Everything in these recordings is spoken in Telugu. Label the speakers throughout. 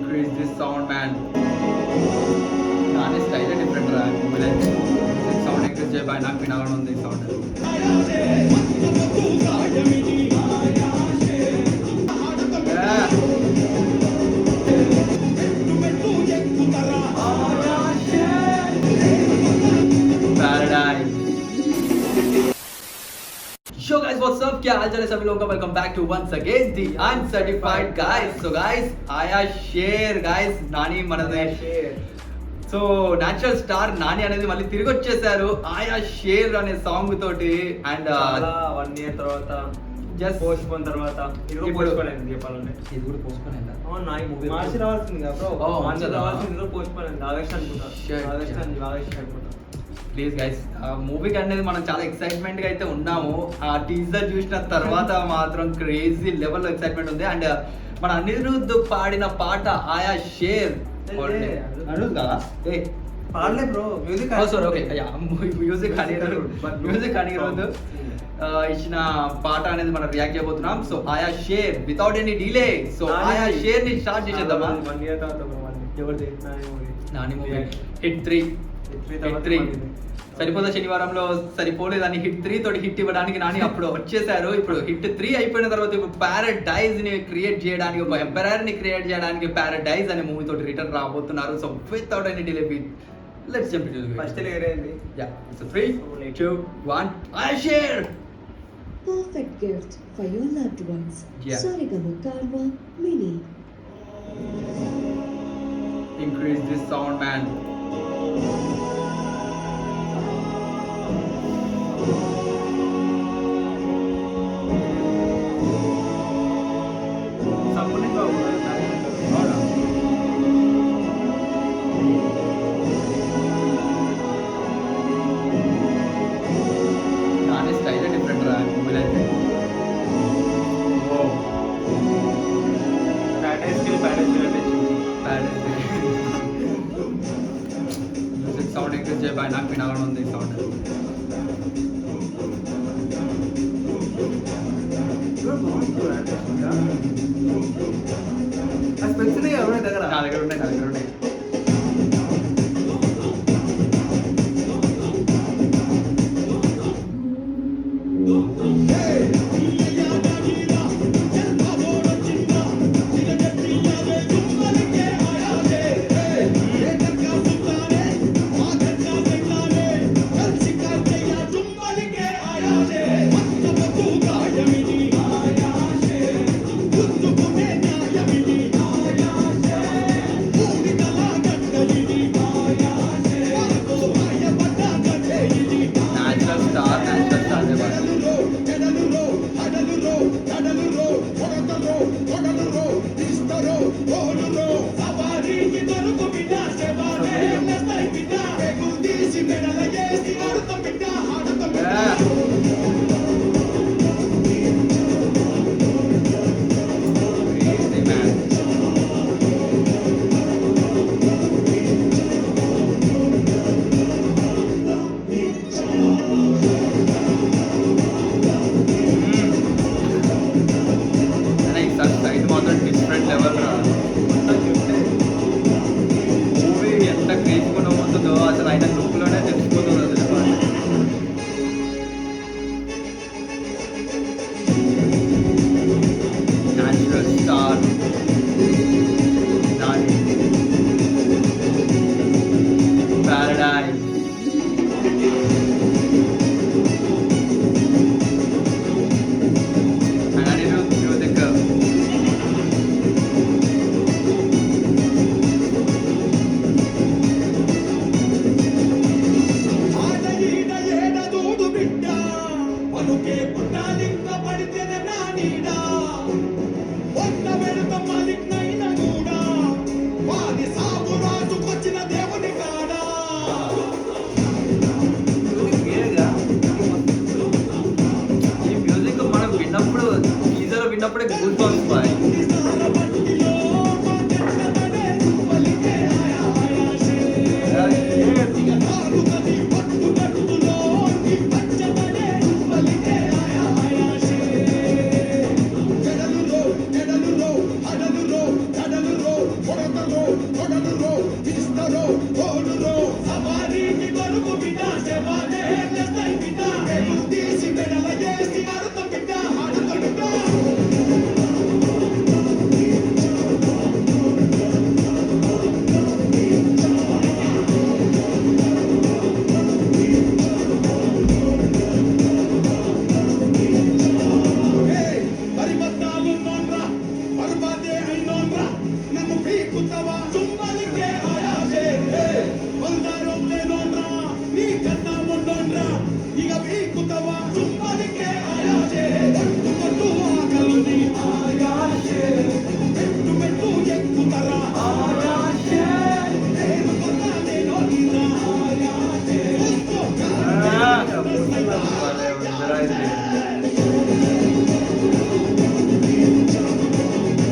Speaker 1: Increase this sound, man. Nani style different రా మూవీలో అయితే సౌండ్ ఇంక్రీజ్ చేయబోయి నాకు వినాలని ఉంది sound. Paradise. Yo guys, what's up? क्या हाल चाल है सभी लोगों का? Welcome back to once again the uncertified guys. So guys, Aaya Sher guys, Nani మనదే షేర్. సో న్యాచురల్ స్టార్ నాని అనేది మళ్ళీ తిరిగి వచ్చేసారు ఆయా షేర్ అనే సాంగ్ తోటి. అండ్
Speaker 2: 1 year తర్వాత
Speaker 1: జస్ట్
Speaker 2: పోస్ట్ పోయిన తర్వాత ఇది కూడా పోస్ట్ పోయింది చెప్పాలంటే.
Speaker 1: ఇది కూడా పోస్ట్ పోయిందా?
Speaker 2: అవును, నా మూవీ మార్చి రావాల్సింది కదా బ్రో. మార్చి రావాల్సింది కూడా పోస్ట్ పోయింది. ఆగస్ట్ అనుకుంటా. ఆగస్ట్ అనుకుంటా.
Speaker 1: ప్లీజ్ గైస్, మూవీకి అనేది మనం చాలా ఎక్సైట్మెంట్ గా అయితే ఉన్నాము. ఆ టీజర్ చూసిన తర్వాత మాత్రం క్రేజీ లెవెల్ ఎక్సైట్మెంట్ ఉంది. అండ్ మన అనిరుద్ధ్ పాడిన పాట ఆయా షేర్ అనిరుద్ధ్ కదా
Speaker 2: పాడలే బ్రో, మ్యూజిక్
Speaker 1: మ్యూజిక్ అనిరుద్ధ్ ఇచ్చిన పాట అనేది మనం రియాక్ట్ చేయబోతున్నాం. సో ఆయా share without any delay. So ఆయా షేర్ ని స్టార్ట్ చేసేద్దామా?
Speaker 2: 1 year తర్వాత ఎవరిది?
Speaker 1: నాని మూవీ హిట్ 3 సరిపోదా? శనివారంలో సరిపోలేదని హిట్ 3 తోటి హిట్ ఇవ్వడానికి నాని అప్పుడు వచ్చేసారు. ఇప్పుడు హిట్ 3 అయిపోయిన తర్వాత ఇప్పుడు పారడైజ్ ని క్రియేట్ చేయడానికి, ఒక ఎంపైర్ ని క్రియేట్ చేయడానికి పారడైజ్ అనే మూవీ తోటి రిటర్న్ రాబోతున్నారు. So without any delay let's jump into the video.
Speaker 2: First లేరేంది?
Speaker 1: Yeah, so 3 2 1 I share.
Speaker 3: Perfect gift for your loved ones.
Speaker 1: Yeah.
Speaker 3: Sorigama Karma Mini.
Speaker 1: Increase this sound, man.
Speaker 2: Supporting గా ఉంది.
Speaker 1: నాని స్టైల్ డిఫరెంట్ రా మూవీలో అయితే.
Speaker 2: ప్యారడైజ్
Speaker 1: మ్యూజిక్ సౌండ్ ఇంక్రీజ్ చేయబోయి నాకు వినాలని ఉంది సౌండ్.
Speaker 2: దగ్గర
Speaker 1: నా దగ్గర ఉన్నాయి. న్యాచురల్ స్టార్ అనే వాళ్ళు. ఈసారి స్టైల్ మాత్రం డిఫరెంట్ లెవెల్ రా.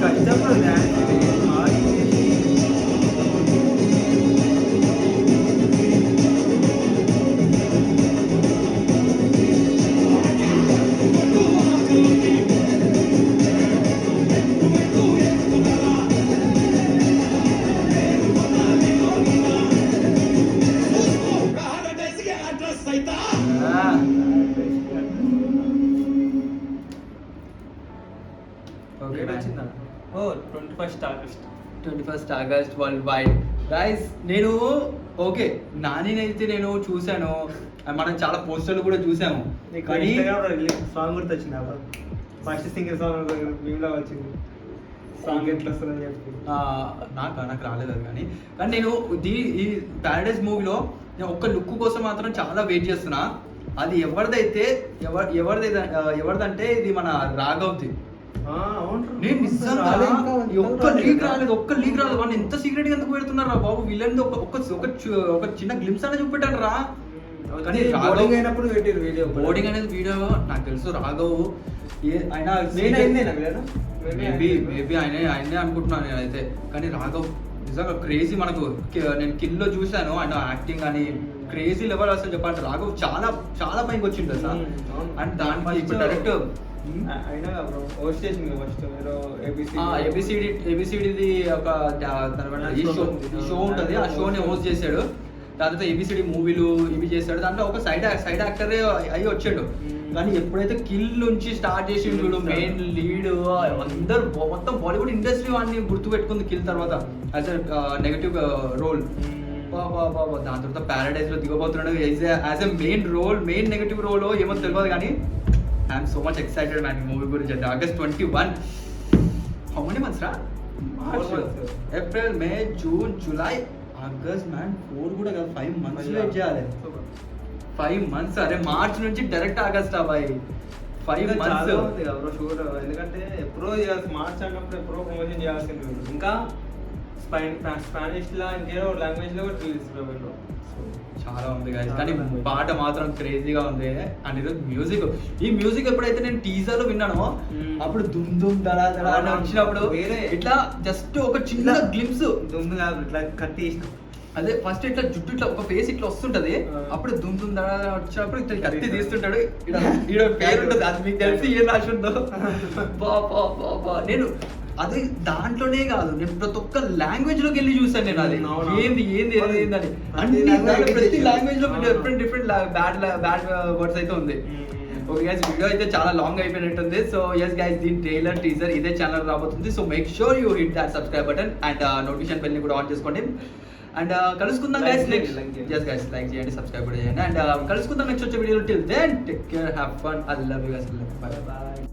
Speaker 2: కష్టపడు డాన్స్
Speaker 1: ఓకే
Speaker 2: ఓ 21st August
Speaker 1: 21st August world wide guys. నేను ఓకే నానినైతే నేను చూశాను, మనం చాలా పోస్టర్లు కూడా చూసాము. కానీ
Speaker 2: సాంగ్ గుర్తొచ్చింది ఫస్ట్ సింగర్ సాంగ్ మీలో వచ్చింది సాంగ్ ఎట్లా వస్తుందని చెప్పి
Speaker 1: నాకు రాలేదు అది. కానీ నేను ఈ ప్యారడైజ్ మూవీలో నేను ఒక్క లుక్ కోసం మాత్రం చాలా వెయిట్ చేస్తున్నా. అది ఎవరిదంటే ఇది మన రాఘవ్ది. నేను నిజంగా ఒక్క లీక్ రాలేదు. వాళ్ళు ఎంత సీక్రెట్ గా ఎందుకు పెడుతున్నారు రా బాబు? వీళ్ళని ఒక చిన్న గ్లిమ్స్ అనేది చూపెట్టాను రా. కానీ
Speaker 2: అయినప్పుడు పెట్టారు వీడియో.
Speaker 1: బోర్డింగ్ అనేది వీడియో నాకు తెలుసు. రాఘవ్ ఆయన మేబీ ఆయనే అనుకుంటున్నాను నేనైతే. కానీ రాఘవ్ నిజంగా క్రేజీ. మనకు నేను కిల్లో చూశాను ఆయన యాక్టింగ్ అని క్రేజీ లెవెల్. అసలు చెప్పాలంటే రాఘవ్ చాలా చాలా పైకి వచ్చింది సార్. అండ్ దానికి ఇప్పుడు డైరెక్ట్ ఏబిసిడిది ఒక షో ఉంటుంది. ఆ షోని హోస్ట్ చేశాడు. దాని తర్వాత ఏబిసిడి మూవీలు ఇవి చేశాడు. దాంట్లో ఒక సైడ్ యాక్టరే అయ్యి వచ్చాడు. కానీ ఎప్పుడైతే కిల్ నుంచి స్టార్ట్ చేసి చూడు మెయిన్ లీడ్ అందరు మొత్తం బాలీవుడ్ ఇండస్ట్రీ వాడిని గుర్తు పెట్టుకుంది కిల్ తర్వాత యాజ్ నెగటివ్ రోల్. దాని తర్వాత ప్యారడైజ్ లో దిగబోతున్నాడు as a main negative role. ఏమో తెలియదు కానీ I'm so much excited man ఈ మూవీ గురించి. అంటే ఆగస్ట్ 21. హౌ మెనీ మంత్స్ రా? March, April, May, June, July, August man 4 కూడా కాదు 5 months వెయిట్ చేయాలి. 5 months. అరే మార్చ్ నుంచి డైరెక్ట్ ఆగస్ట్ అబ్బాయి 5 months.
Speaker 2: ఎందుకంటే ఎప్పుడో మార్చ్ అన్నప్పుడు ఎప్పుడో ప్రమోషన్ చేయాల్సింది. ఇంకా స్పానిష్ లా ఇంకేదో లాంగ్వేజ్ లో రిలీజ్ వీళ్ళు.
Speaker 1: చాలా ఉంది guys. కానీ పాట మాత్రం క్రేజీగా ఉంది. అండ్ ఈరోజు ఈ మ్యూజిక్ ఎప్పుడైతే నేను టీజర్ లో విన్నానో అప్పుడు దుమ్ దుమ్ దడా దడా అని వచ్చినప్పుడు ఇట్లా జస్ట్ ఒక చిన్న గ్లిమ్స్
Speaker 2: దుమ్ కాదు ఇట్లా కత్తి
Speaker 1: అదే ఫస్ట్ ఇట్లా జుట్టు ఇట్లా ఒక ఫేస్ ఇట్లా వస్తుంటది. అప్పుడు దుమ్ దుమ్ దడా వచ్చినప్పుడు ఇట్లా కత్తి తీస్తుంటాడు. ఈడ పేరు ఉంటుంది. అది మీకు తెలిసి ఏం రాసి ఉందో నేను అది దాంట్లోనే కాదు, నేను ప్రతి ఒక్క లాంగ్వేజ్ లోకి వెళ్ళి చూసాను. నేను అది ఏంది అని ప్రతి లాంగ్వేజ్ లో డిఫరెంట్ బ్యాడ్ వర్డ్స్ అయితే ఉంది. ఓకే గైస్, వీడియో అయితే చాలా లాంగ్ అయిపోయినట్టుంది. సో ఎస్ గైస్, దీని ట్రైలర్ టీజర్ ఇదే ఛానల్ రాబోతుంది. So make sure you hit that subscribe button and notification bell ని కూడా ఆన్ చేసుకోండి. అండ్ కలుసుకుందాం guys next. Yes guys, like చేయండి, సబ్స్క్రైబ్ కూడా చేయండి. అండ్ కలుసుకుందాం నెక్స్ట్ వచ్చే వీడియోలో. Till then take care, have fun, I love you guys. Bye by.